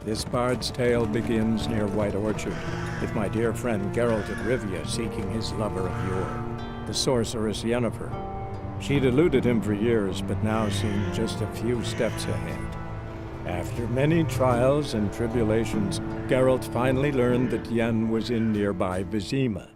This bard's tale begins near White Orchard, with my dear friend Geralt of Rivia seeking his lover of yore, the sorceress Yennefer. She'd eluded him for years, but now seemed just a few steps ahead. After many trials and tribulations, Geralt finally learned that Yen was in nearby Vizima.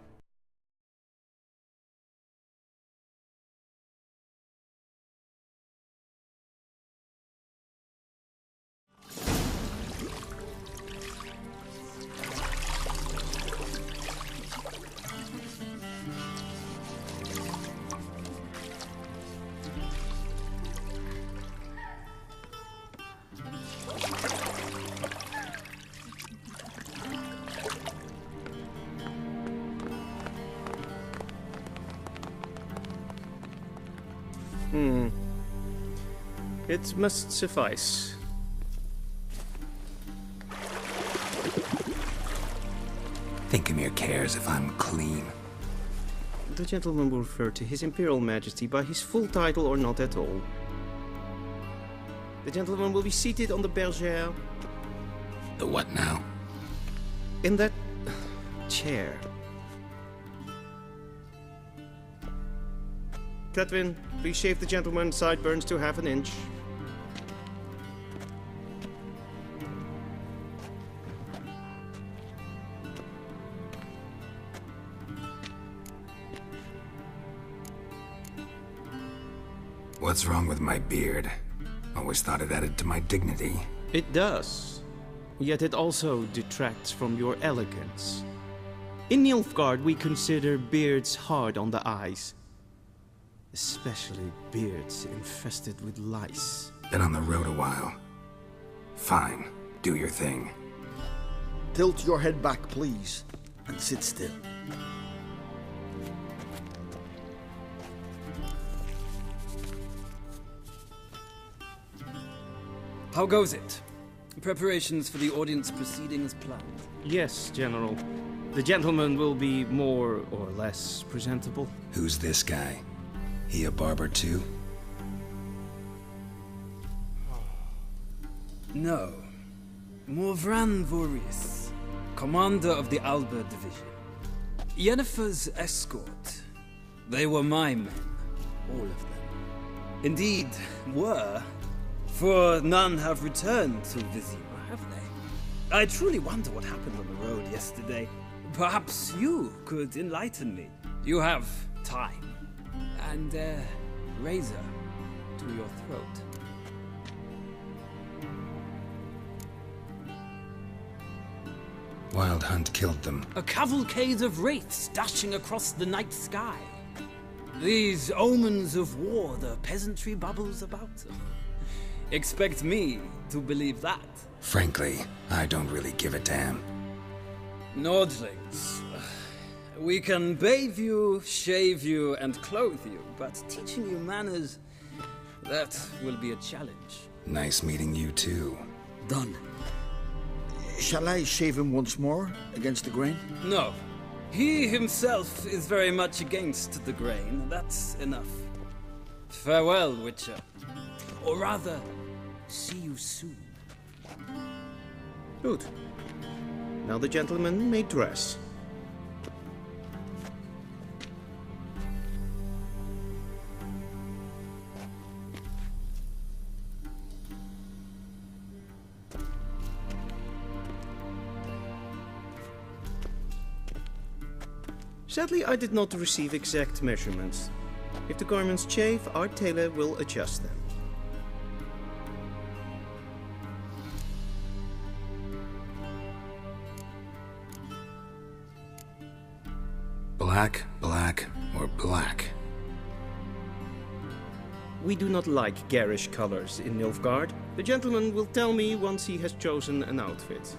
It must suffice. Thinkamere cares if I'm clean. The gentleman will refer to His Imperial Majesty by his full title or not at all. The gentleman will be seated on the bergère. The what now? In that chair. Cletwin, please shave the gentleman's sideburns to half an inch. What's wrong with my beard? Always thought it added to my dignity. It does. Yet it also detracts from your elegance. In Nilfgaard, we consider beards hard on the eyes. Especially beards infested with lice. Been on the road a while. Fine, do your thing. Tilt your head back, please, and sit still. How goes it? Preparations for the audience proceeding as planned? Yes, General. The gentleman will be more or less presentable. Who's this guy? He a barber too? No. Morvran Vorius, commander of the Alba Division. Yennefer's escort. They were my men, all of them. Indeed, were. For none have returned to Vizima, have they? I truly wonder what happened on the road yesterday. Perhaps you could enlighten me. You have time. And a razor to your throat. Wild Hunt killed them. A cavalcade of wraiths dashing across the night sky. These omens of war the peasantry bubbles about. Expect me to believe that. Frankly, I don't really give a damn. Nordlings. We can bathe you, shave you, and clothe you, but teaching you manners, that will be a challenge. Nice meeting you too. Done. Shall I shave him once more, against the grain? No. He himself is very much against the grain. That's enough. Farewell, Witcher. Or rather, see you soon. Good. Now the gentleman may dress. Sadly, I did not receive exact measurements. If the garments chafe, our tailor will adjust them. Black, black, or black? We do not like garish colors in Nilfgaard. The gentleman will tell me once he has chosen an outfit.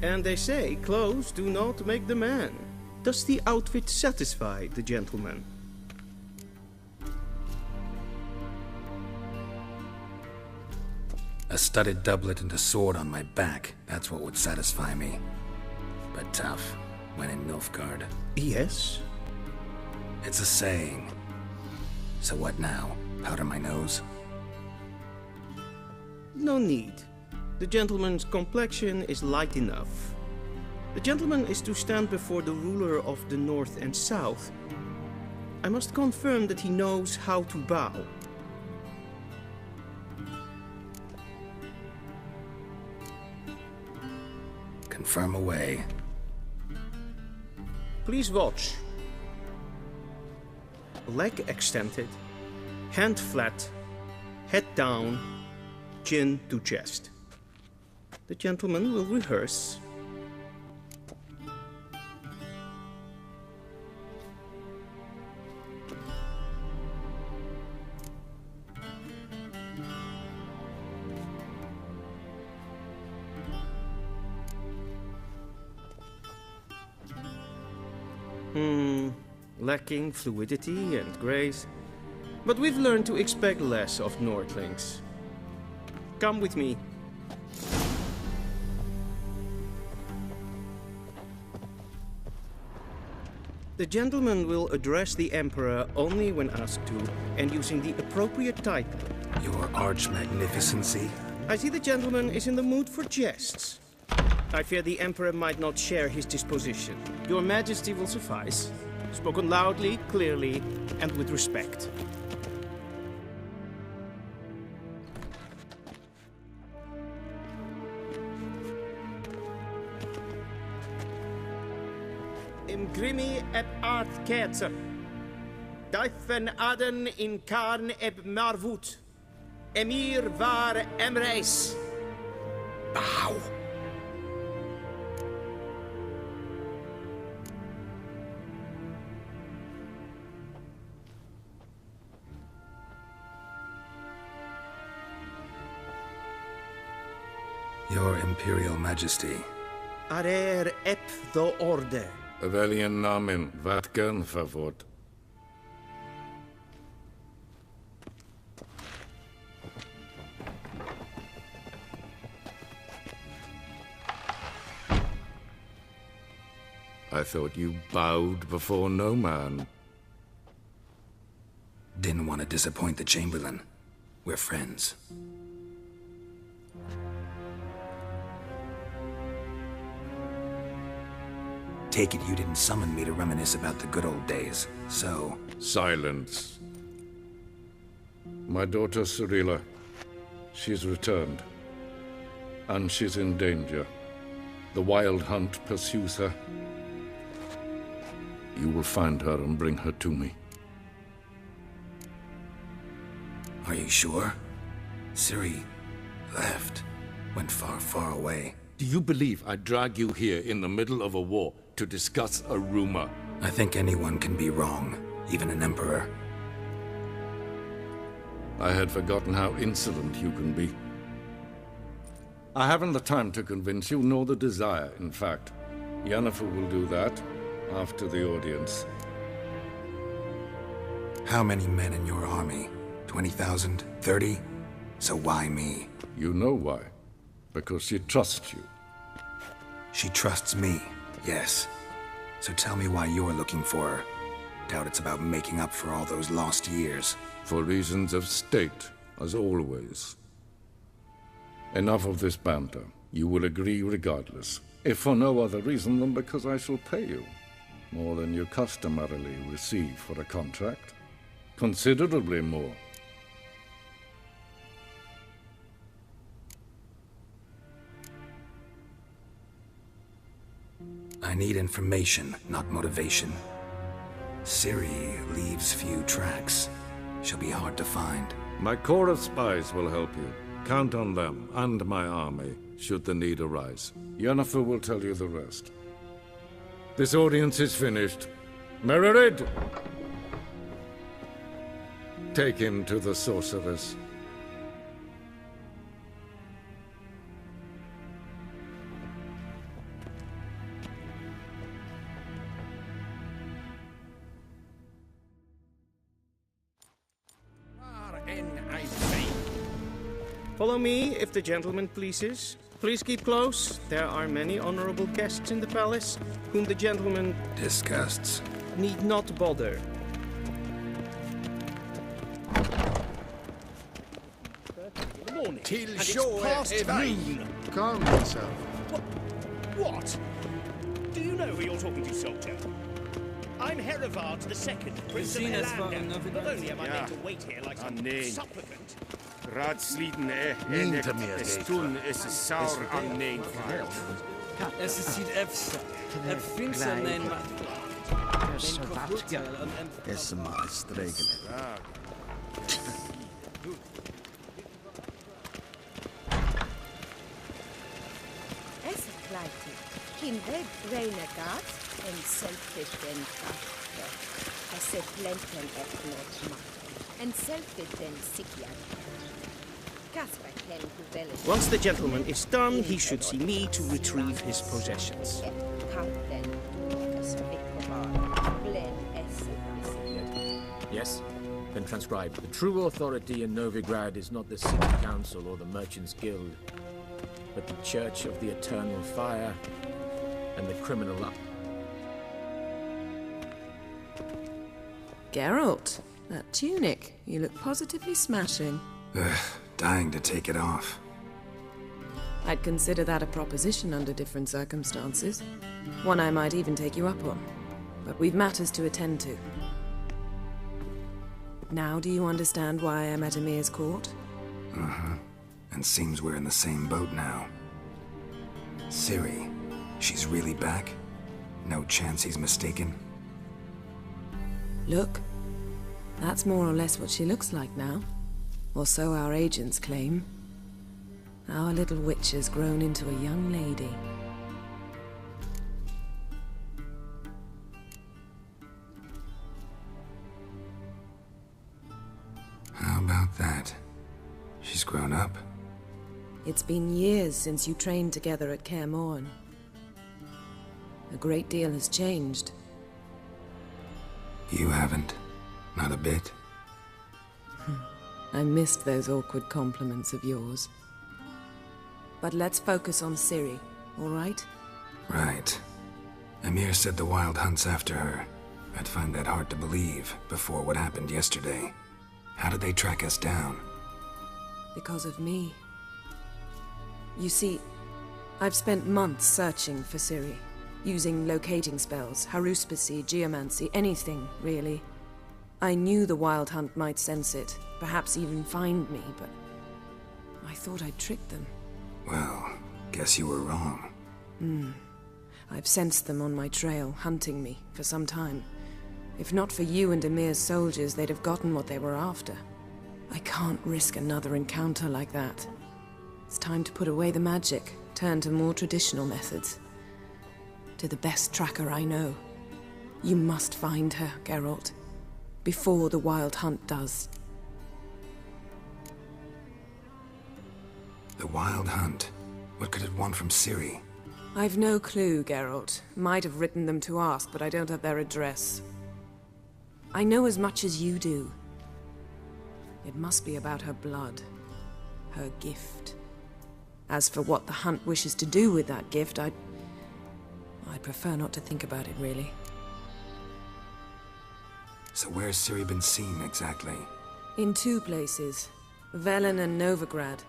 And they say clothes do not make the man. Does the outfit satisfy the gentleman? A studded doublet and a sword on my back, that's what would satisfy me. But tough, when in Nilfgaard. Yes. It's a saying. So what now? Powder my nose? No need. The gentleman's complexion is light enough. The gentleman is to stand before the ruler of the North and South. I must confirm that he knows how to bow. Confirm away. Please watch. Leg extended, hand flat, head down, chin to chest. The gentleman will rehearse. Lacking fluidity and grace. But we've learned to expect less of Nordlings. Come with me. The gentleman will address the Emperor only when asked to, and using the appropriate title. Your Arch-Magnificency? I see the gentleman is in the mood for jests. I fear the Emperor might not share his disposition. Your Majesty will suffice. Spoken loudly, clearly, and with respect. Imgrimi eb art ketzer. Daifen aden in karn eb marvut. Emir var emreis. Bow! Your Imperial Majesty. Arer ep the orde. Weljen namen, wat gern verwort. I thought you bowed before no man. Didn't want to disappoint the Chamberlain. We're friends. Take it you didn't summon me to reminisce about the good old days, so... Silence. My daughter Cyrilla, she's returned. And she's in danger. The Wild Hunt pursues her. You will find her and bring her to me. Are you sure? Ciri left. Went far, far away. Do you believe I'd drag you here in the middle of a war to discuss a rumor? I think anyone can be wrong, even an emperor. I had forgotten how insolent you can be. I haven't the time to convince you, nor the desire, in fact. Yennefer will do that after the audience. How many men in your army? 20,000? 30? So why me? You know why. Because she trusts you. She trusts me, yes. So tell me why you're looking for her. Doubt it's about making up for all those lost years. For reasons of state, as always. Enough of this banter. You will agree regardless. If for no other reason than because I shall pay you. More than you customarily receive for a contract. Considerably more. I need information, not motivation. Ciri leaves few tracks. She'll be hard to find. My corps of spies will help you. Count on them, and my army, should the need arise. Yennefer will tell you the rest. This audience is finished. Mererid! Take him to the sorceress. Follow me, if the gentleman pleases. Please keep close. There are many honorable guests in the palace, whom the gentleman Disgusts. need not bother. Till show past noon. Calm yourself. What? Do you know who you're talking to, soldier? I'm Herivard II, Prince of Vizina's father, Helander. Novigrad. Not only am I Ja. made to wait here like some nee. supplicant, Raadsleden Niet te meer es deed toen is het saur aan nee. Es ist Sid Efsa. Finns er nein Is maar streken. Es gleitet. Kindred renegat en selfit den krafte. Es er blenten etnot macht. En selfit den sikjan. Kasper ken huvelet. Once the gentleman is done, he should see me to retrieve his possessions. Kanten dukas vikvar. Blen es. Yes? Then transcribe. The true authority in Novigrad is not the City Council or the Merchants Guild, but the Church of the Eternal Fire and the Criminal Up. Geralt, that tunic. You look positively smashing. Dying to take it off. I'd consider that a proposition under different circumstances. One I might even take you up on. But we've matters to attend to. Now do you understand why I'm at Emir's court? And seems we're in the same boat now. Ciri, she's really back? No chance he's mistaken? Look, that's more or less what she looks like now. Or so our agents claim. Our little witch has grown into a young lady. How about that? She's grown up? It's been years since you trained together at Kaer Morhen. A great deal has changed. You haven't. Not a bit. I missed those awkward compliments of yours. But let's focus on Ciri, all right? Right. Emir said the Wild Hunt's after her. I'd find that hard to believe before what happened yesterday. How did they track us down? Because of me. You see, I've spent months searching for Ciri, using locating spells, haruspicy, geomancy, anything, really. I knew the Wild Hunt might sense it, perhaps even find me, but I thought I'd tricked them. Well, guess you were wrong. I've sensed them on my trail, hunting me, for some time. If not for you and Emir's soldiers, they'd have gotten what they were after. I can't risk another encounter like that. It's time to put away the magic, turn to more traditional methods. To the best tracker I know. You must find her, Geralt. Before the Wild Hunt does. The Wild Hunt? What could it want from Ciri? I've no clue, Geralt. Might have written them to ask, but I don't have their address. I know as much as you do. It must be about her blood. Her gift. As for what the Hunt wishes to do with that gift, I'd prefer not to think about it, really. So where's Ciri been seen, exactly? In two places. Velen and Novigrad.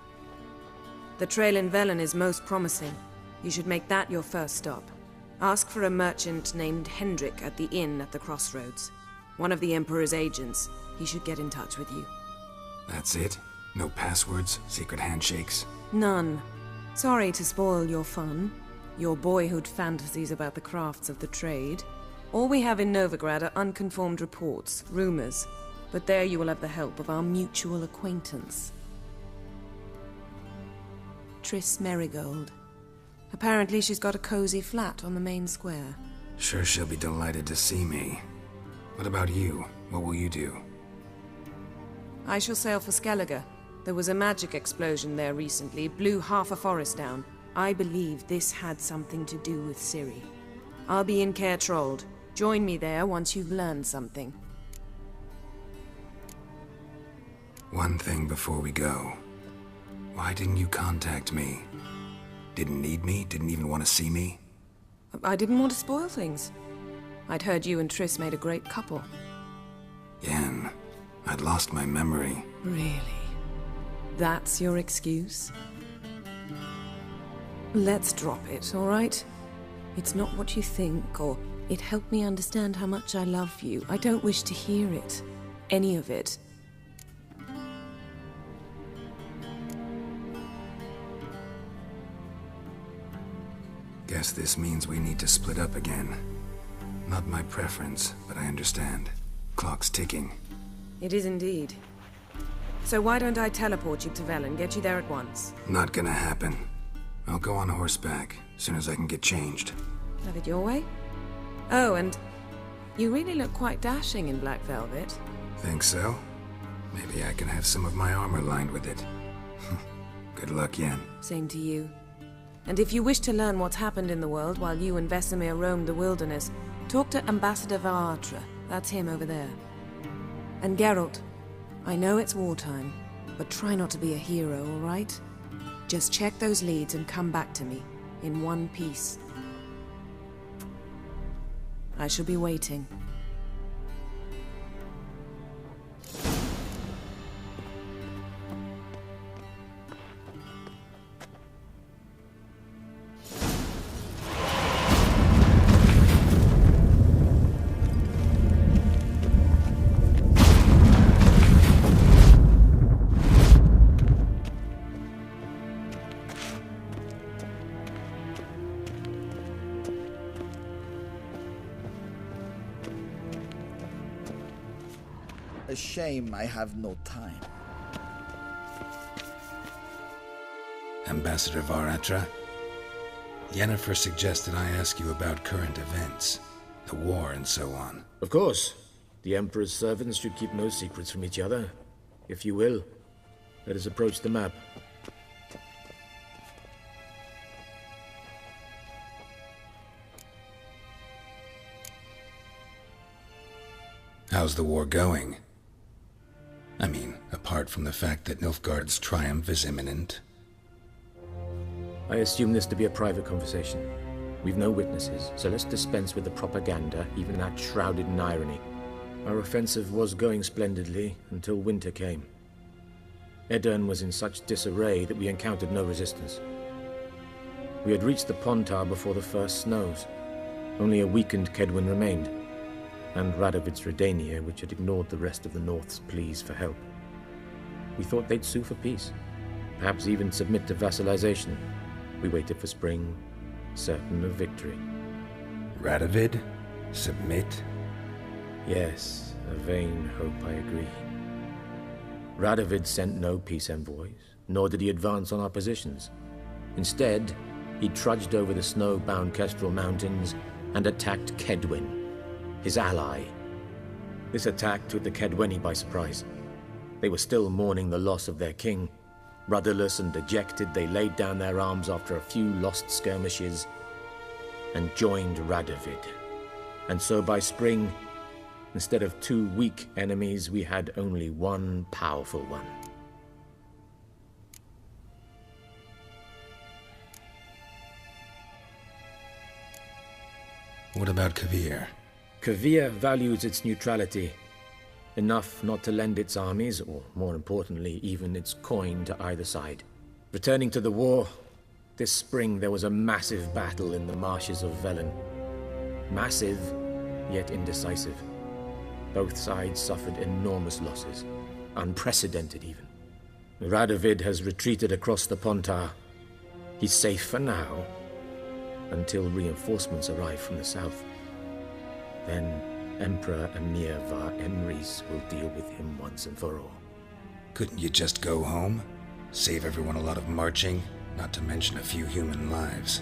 The trail in Velen is most promising. You should make that your first stop. Ask for a merchant named Hendrik at the inn at the crossroads. One of the Emperor's agents. He should get in touch with you. That's it? No passwords? Secret handshakes? None. Sorry to spoil your fun. Your boyhood fantasies about the crafts of the trade. All we have in Novigrad are unconformed reports, rumors. But there you will have the help of our mutual acquaintance. Triss Merigold. Apparently she's got a cozy flat on the main square. Sure she'll be delighted to see me. What about you? What will you do? I shall sail for Skellige. There was a magic explosion there recently, blew half a forest down. I believe this had something to do with Ciri. I'll be in Caer Trold. Join me there once you've learned something. One thing before we go. Why didn't you contact me? Didn't need me? Didn't even want to see me? I didn't want to spoil things. I'd heard you and Triss made a great couple. Yen, I'd lost my memory. Really? That's your excuse? Let's drop it, all right? It's not what you think, or it helped me understand how much I love you. I don't wish to hear it. Any of it. Guess this means we need to split up again. Not my preference, but I understand. Clock's ticking. It is indeed. So why don't I teleport you to Velen, get you there at once? Not gonna happen. I'll go on horseback, as soon as I can get changed. Have it your way? Oh, and you really look quite dashing in black velvet. Think so? Maybe I can have some of my armor lined with it. Good luck, Yen. Same to you. And if you wish to learn what's happened in the world while you and Vesemir roamed the wilderness, talk to Ambassador Varatra. That's him over there. And Geralt, I know it's wartime, but try not to be a hero, all right? Just check those leads and come back to me, in one piece. I shall be waiting. A shame I have no time. Ambassador Varatra? Yennefer suggested I ask you about current events, the war and so on. Of course. The Emperor's servants should keep no secrets from each other. If you will, let us approach the map. How's the war going? I mean, apart from the fact that Nilfgaard's triumph is imminent. I assume this to be a private conversation. We've no witnesses, so let's dispense with the propaganda, even that shrouded in irony. Our offensive was going splendidly until winter came. Edirn was in such disarray that we encountered no resistance. We had reached the Pontar before the first snows. Only a weakened Kedwin remained, and Radovid's Redania, which had ignored the rest of the North's pleas for help. We thought they'd sue for peace, perhaps even submit to vassalization. We waited for spring, certain of victory. Radovid? Submit? Yes, a vain hope, I agree. Radovid sent no peace envoys, nor did he advance on our positions. Instead, he trudged over the snow-bound Kestrel Mountains and attacked Kedwin, his ally. This attack took the Kedweni by surprise. They were still mourning the loss of their king. Rudderless and dejected, they laid down their arms after a few lost skirmishes and joined Radovid. And so by spring, instead of 2 weak enemies, we had only one powerful one. What about Kavir? Kavir values its neutrality, enough not to lend its armies, or more importantly, even its coin to either side. Returning to the war, this spring there was a massive battle in the marshes of Velen. Massive, yet indecisive. Both sides suffered enormous losses, unprecedented even. Radovid has retreated across the Pontar. He's safe for now, until reinforcements arrive from the south. Then Emperor Emir Var Emrys will deal with him once and for all. Couldn't you just go home? Save everyone a lot of marching, not to mention a few human lives.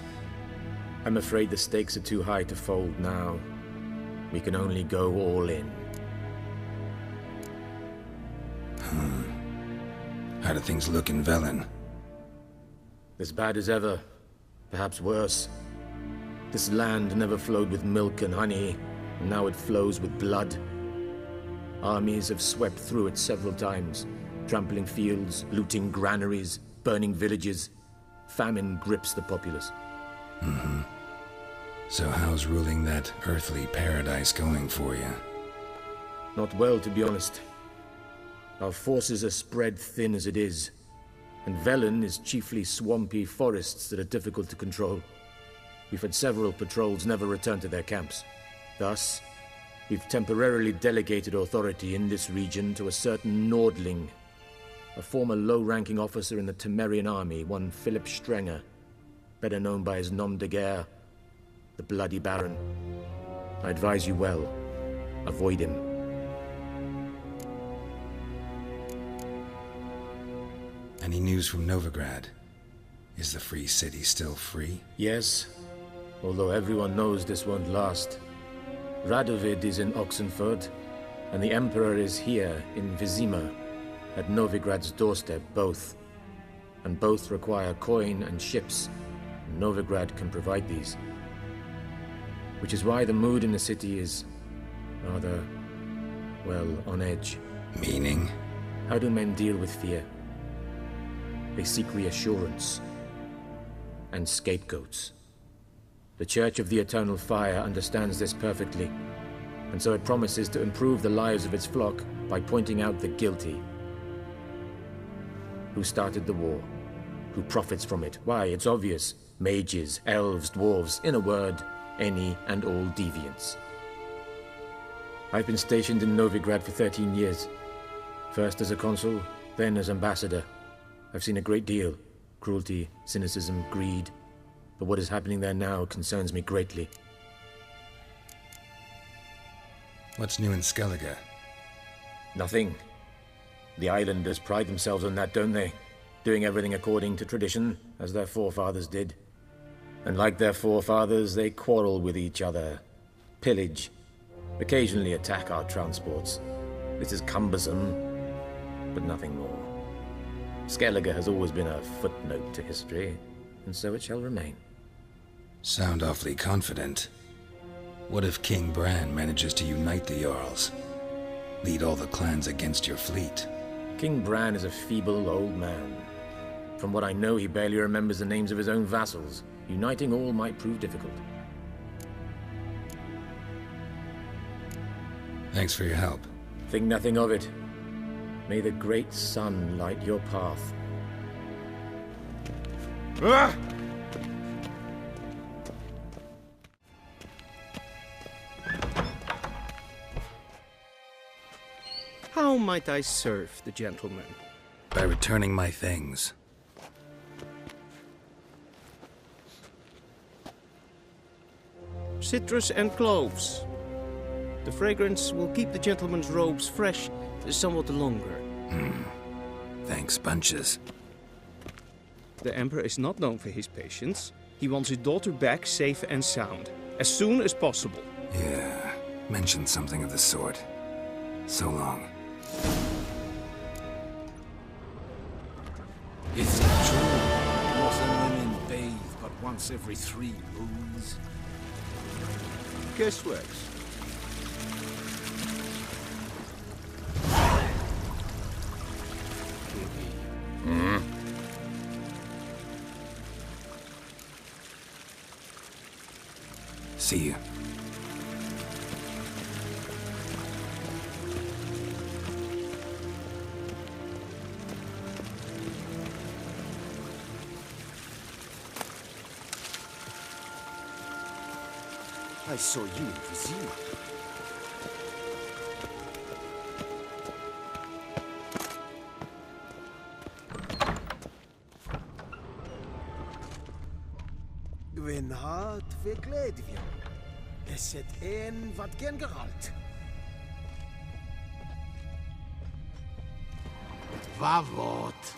I'm afraid the stakes are too high to fold now. We can only go all in. How do things look in Velen? As bad as ever, perhaps worse. This land never flowed with milk and honey, and now it flows with blood. Armies have swept through it several times, trampling fields, looting granaries, burning villages. Famine grips the populace. Mm-hmm. So how's ruling that earthly paradise going for you? Not well, to be honest. Our forces are spread thin as it is, and Velen is chiefly swampy forests that are difficult to control. We've had several patrols never return to their camps. Thus, we've temporarily delegated authority in this region to a certain Nordling, a former low-ranking officer in the Temerian army, one Philip Strenger, better known by his nom de guerre, the Bloody Baron. I advise you well. Avoid him. Any news from Novigrad? Is the Free City still free? Yes, although everyone knows this won't last. Radovid is in Oxenford, and the Emperor is here in Vizima, at Novigrad's doorstep, both. And both require coin and ships, and Novigrad can provide these. Which is why the mood in the city is rather, well, on edge. Meaning? How do men deal with fear? They seek reassurance and scapegoats. The Church of the Eternal Fire understands this perfectly, and so it promises to improve the lives of its flock by pointing out the guilty. Who started the war? Who profits from it? Why, it's obvious. Mages, elves, dwarves, in a word, any and all deviants. I've been stationed in Novigrad for 13 years. First as a consul, then as ambassador. I've seen a great deal. Cruelty, cynicism, greed. But what is happening there now concerns me greatly. What's new in Skellige? Nothing. The islanders pride themselves on that, don't they? Doing everything according to tradition, as their forefathers did. And like their forefathers, they quarrel with each other, pillage, occasionally attack our transports. This is cumbersome, but nothing more. Skellige has always been a footnote to history, and so it shall remain. Sound awfully confident. What if King Bran manages to unite the Jarls? Lead all the clans against your fleet? King Bran is a feeble old man. From what I know, he barely remembers the names of his own vassals. Uniting all might prove difficult. Thanks for your help. Think nothing of it. May the great sun light your path. Ah! How might I serve the gentleman? By returning my things. Citrus and cloves. The fragrance will keep the gentleman's robes fresh somewhat longer. Thanks, bunches. The Emperor is not known for his patience. He wants his daughter back safe and sound, as soon as possible. Yeah, mentioned something of the sort. So long. Is it true? Northern women bathe but once every 3 moons? Guessworks. See you. I saw you in Vizima. Gwyn hart fe gledfio. Es het een wat gen geralt. Het wawot.